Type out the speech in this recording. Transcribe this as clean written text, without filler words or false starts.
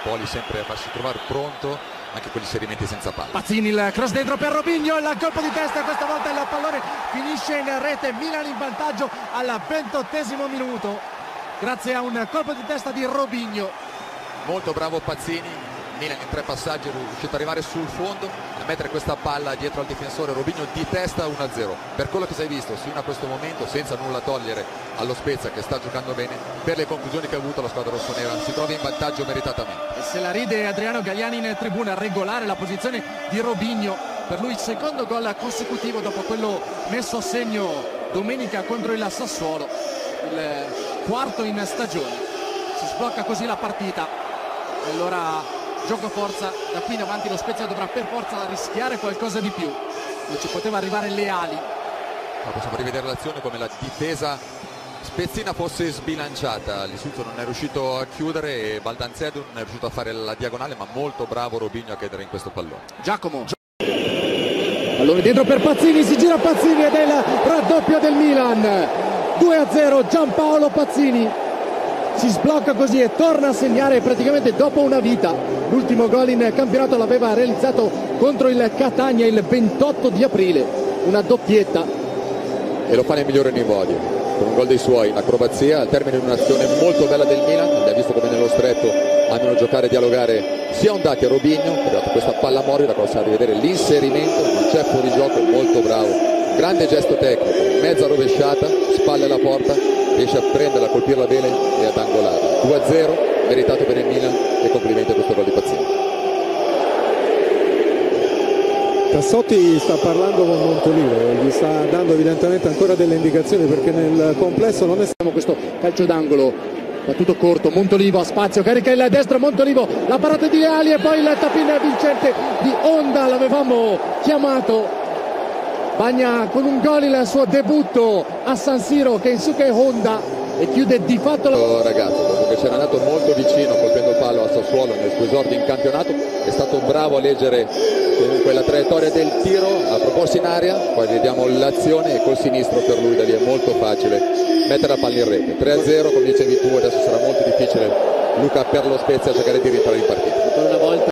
Poli sempre a farsi trovare pronto anche con gli inserimenti senza palla. Pazzini, il cross dentro per Robinho, il colpo di testa, questa volta il pallone finisce in rete, Milan in vantaggio al 28esimo minuto grazie a un colpo di testa di Robinho. Molto bravo Pazzini, Milan in 3 passaggi è riuscito ad arrivare sul fondo a mettere questa palla dietro al difensore. Robinho di testa 1-0. Per quello che si è visto sino a questo momento, senza nulla togliere allo Spezia che sta giocando bene, per le conclusioni che ha avuto la squadra rossonera si trova in vantaggio meritatamente. E se la ride Adriano Galliani in tribuna, regolare la posizione di Robinho, per lui il secondo gol consecutivo dopo quello messo a segno domenica contro il Sassuolo, il quarto in stagione. Si sblocca così la partita e allora gioco forza, da qui in avanti lo Spezia dovrà per forza rischiare qualcosa di più, non ci poteva arrivare Leali. Ma possiamo rivedere l'azione come la difesa spezzina fosse sbilanciata, l'Isulto non è riuscito a chiudere e Baldanzedo non è riuscito a fare la diagonale, ma molto bravo Robinho a chiedere in questo pallone. Giacomo, pallone dentro per Pazzini, si gira Pazzini ed è il raddoppio del Milan, 2-0 Giampaolo Pazzini. Si sblocca così e torna a segnare praticamente dopo una vita. L'ultimo gol in campionato l'aveva realizzato contro il Catania il 28 di aprile, una doppietta. E lo fa nel migliore dei modi, con un gol dei suoi, in acrobazia, al termine di un'azione molto bella del Milan. Abbiamo visto come nello stretto hanno giocare e dialogare sia Ondà che Robinho, ha dato questa palla morbida, cosa a rivedere l'inserimento, non c'è fuorigioco, molto bravo. Grande gesto tecnico, mezza rovesciata, spalle alla porta, riesce a prenderla, a colpirla bene e ad angolarla. 2-0, meritato per il Milan e complimenti a questo gol di Pazzini. Tassotti sta parlando con Montolivo, gli sta dando evidentemente ancora delle indicazioni perché nel complesso non è stato questo calcio d'angolo battuto corto. Montolivo a spazio, carica il destro Montolivo, la parata di Leali e poi il tapin vincente di Honda, l'avevamo chiamato. Bagna con un gol il suo debutto a San Siro, Kensuke Honda, e chiude di fatto la... Ragazzo, dopo che c'era andato molto vicino colpendo il palo a Sassuolo nel suo esordio in campionato, è stato bravo a leggere comunque la traiettoria del tiro, a proporsi in aria, poi vediamo l'azione e col sinistro per lui da lì è molto facile mettere la palla in rete. 3-0, come dicevi tu, adesso sarà molto difficile Luca per lo Spezia cercare di rientrare in partita. Ancora una volta